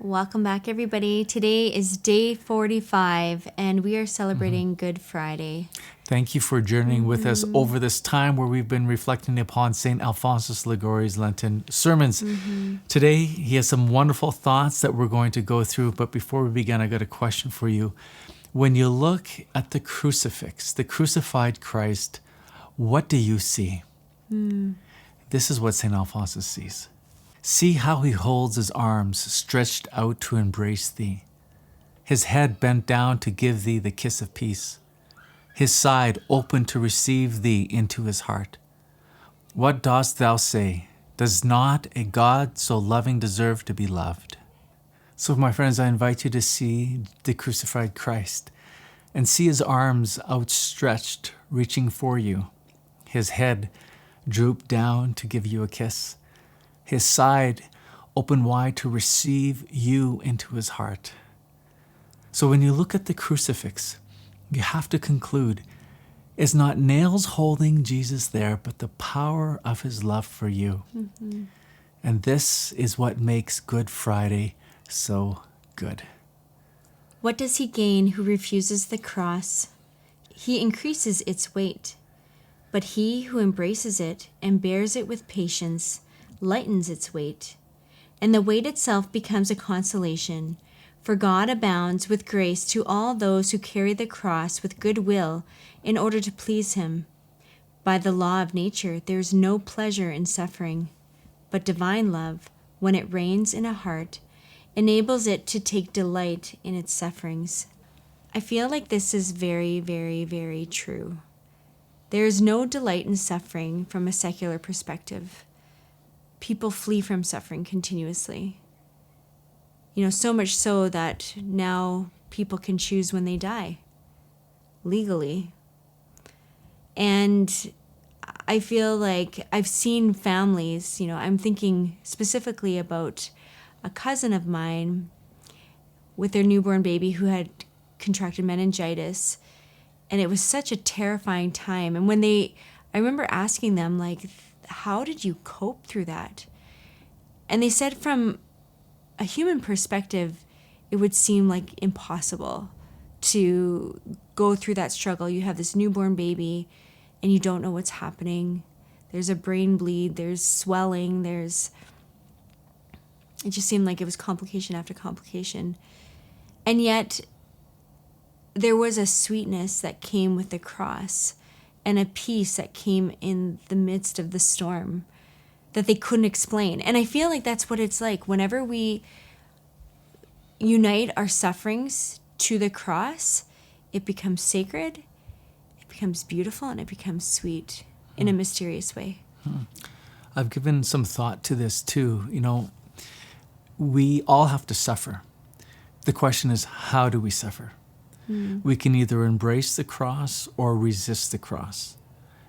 Welcome back, everybody. Today is day 45, and we are celebrating Good Friday. Thank you for journeying with us over this time where we've been reflecting upon Saint Alphonsus Sermons' Lenten sermons. Today, he has some wonderful thoughts that we're going to go through, but before we begin, I got a question for you. When you look at the crucifix, the crucified Christ, what do you see? This is what Saint Alphonsus sees. See how he holds his arms stretched out to embrace thee, his head bent down to give thee the kiss of peace, his side open to receive thee into his heart. What dost thou say? Does not a God so loving deserve to be loved? So, my friends, I invite you to see the crucified Christ and see his arms outstretched, reaching for you, his head drooped down to give you a kiss, his side open wide to receive you into his heart. So when you look at the crucifix, you have to conclude it's not nails holding Jesus there, but the power of his love for you. And this is what makes Good Friday so good. What does he gain who refuses the cross? He increases its weight. But he who embraces it and bears it with patience lightens its weight, and the weight itself becomes a consolation, for God abounds with grace to all those who carry the cross with good will in order to please him. By the law of nature, there is no pleasure in suffering, but divine love, when it reigns in a heart, enables it to take delight in its sufferings. I feel like this is very, very, very true. There is no delight in suffering from a secular perspective. People flee from suffering continuously. So much so that now people can choose when they die, legally. And I feel like I've seen families, I'm thinking specifically about a cousin of mine with their newborn baby who had contracted meningitis. And it was such a terrifying time. And I remember asking them, how did you cope through that? And they said from a human perspective, it would seem like impossible to go through that struggle. You have this newborn baby and you don't know what's happening. There's a brain bleed, there's swelling, it just seemed like it was complication after complication. And yet there was a sweetness that came with the cross and a peace that came in the midst of the storm that they couldn't explain. And I feel like that's what it's like whenever we unite our sufferings to the cross. It becomes sacred, it becomes beautiful, and it becomes sweet in a mysterious way. I've given some thought to this too. We all have to suffer. The question is, how do we suffer? We can either embrace the cross or resist the cross.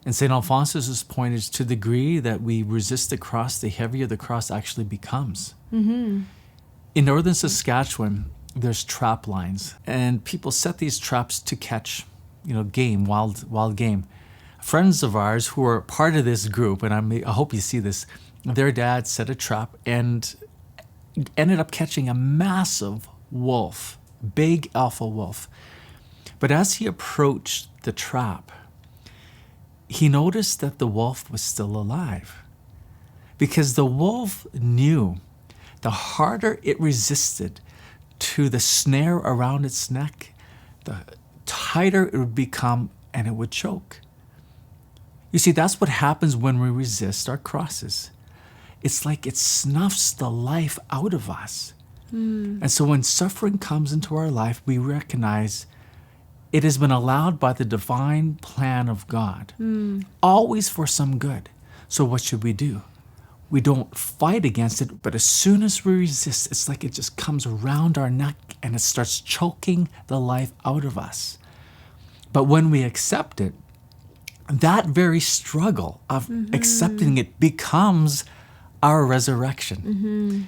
And St. Alphonsus' point is, to the degree that we resist the cross, the heavier the cross actually becomes. In northern Saskatchewan, there's trap lines, and people set these traps to catch, game, wild game. Friends of ours who are part of this group, and I hope you see this, their dad set a trap and ended up catching a massive wolf, big alpha wolf. But as he approached the trap, he noticed that the wolf was still alive, because the wolf knew the harder it resisted to the snare around its neck, the tighter it would become and it would choke. You see, that's what happens when we resist our crosses. It's like it snuffs the life out of us. And so when suffering comes into our life, we recognize it has been allowed by the divine plan of God, always for some good. So what should we do? We don't fight against it, but as soon as we resist, it's like it just comes around our neck and it starts choking the life out of us. But when we accept it, that very struggle of accepting it becomes our resurrection.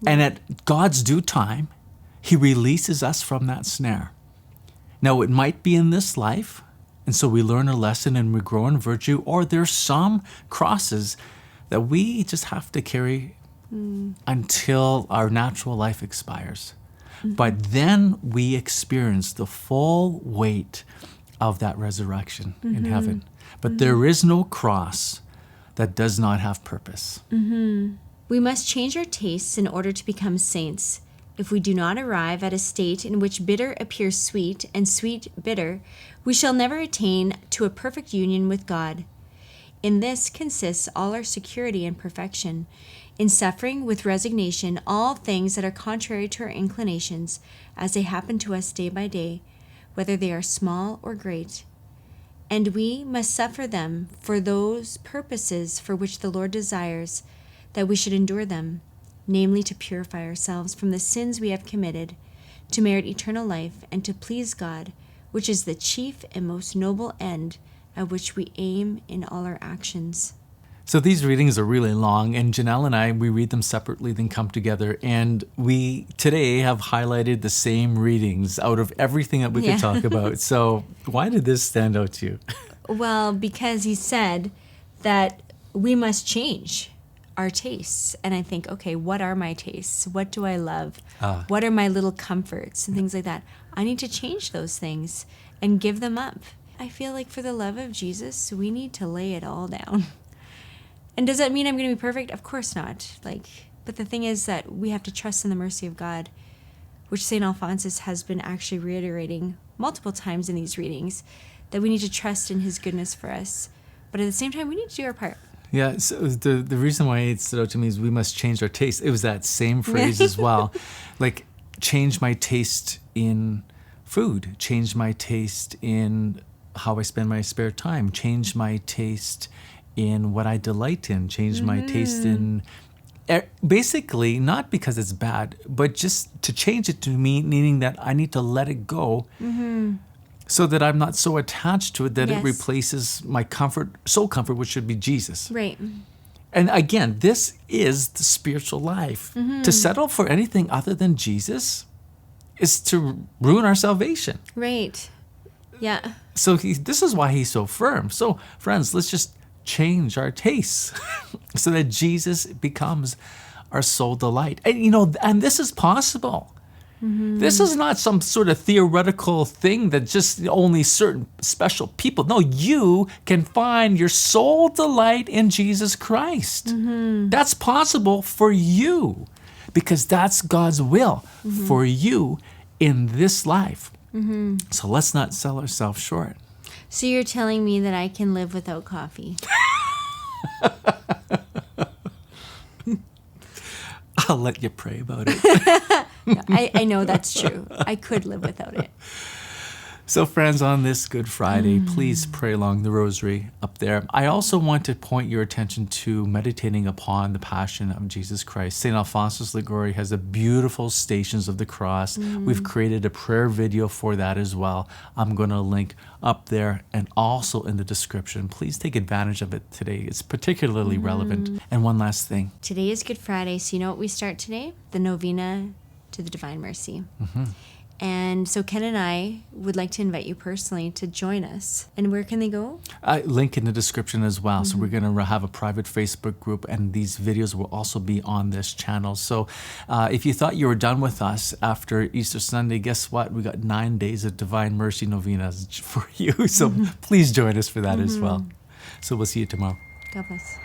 And at God's due time, he releases us from that snare. Now, it might be in this life, and so we learn a lesson and we grow in virtue, or there's some crosses that we just have to carry until our natural life expires. But then we experience the full weight of that resurrection in heaven. But there is no cross that does not have purpose. We must change our tastes in order to become saints. If we do not arrive at a state in which bitter appears sweet and sweet bitter, we shall never attain to a perfect union with God. In this consists all our security and perfection. In suffering with resignation all things that are contrary to our inclinations, as they happen to us day by day, whether they are small or great. And we must suffer them for those purposes for which the Lord desires that we should endure them, namely to purify ourselves from the sins we have committed, to merit eternal life, and to please God, which is the chief and most noble end at which we aim in all our actions. So these readings are really long, and Janelle and I, we read them separately, then come together. And we today have highlighted the same readings out of everything that we could talk about. So why did this stand out to you? Well, because he said that we must change our tastes. And I think, okay, what are my tastes? What do I love? What are my little comforts and things like that? I need to change those things and give them up. I feel like for the love of Jesus, we need to lay it all down. And does that mean I'm going to be perfect? Of course not. But the thing is that we have to trust in the mercy of God, which Saint Alphonsus has been actually reiterating multiple times in these readings, that we need to trust in his goodness for us. But at the same time, we need to do our part. Yeah, so the reason why it stood out to me is we must change our taste. It was that same phrase as well. Like, change my taste in food, change my taste in how I spend my spare time, change my taste in what I delight in, change my taste in, basically, not because it's bad, but just to change it to me, meaning that I need to let it go so that I'm not so attached to it that it replaces my comfort, soul comfort, which should be Jesus. Right. And again, this is the spiritual life. To settle for anything other than Jesus is to ruin our salvation. Right. Yeah. So this is why he's so firm. So friends, let's just change our tastes so that Jesus becomes our sole delight. And and this is possible. This is not some sort of theoretical thing that just only certain special people. No, you can find your sole delight in Jesus Christ. That's possible for you because that's God's will for you in this life. So let's not sell ourselves short. So you're telling me that I can live without coffee? I'll let you pray about it. I know that's true. I could live without it. So friends, on this Good Friday, please pray along the rosary up there. I also want to point your attention to meditating upon the passion of Jesus Christ. Saint Alphonsus Liguori has a beautiful Stations of the Cross. We've created a prayer video for that as well. I'm going to link up there and also in the description. Please take advantage of it today. It's particularly relevant. And one last thing. Today is Good Friday, so you know what we start today? The Novena to the Divine Mercy. And so Ken and I would like to invite you personally to join us. And where can they go? Link in the description as well. So we're going to have a private Facebook group, and these videos will also be on this channel. So if you thought you were done with us after Easter Sunday, guess what? We got 9 days of Divine Mercy Novenas for you. So please join us for that as well. So we'll see you tomorrow. God bless.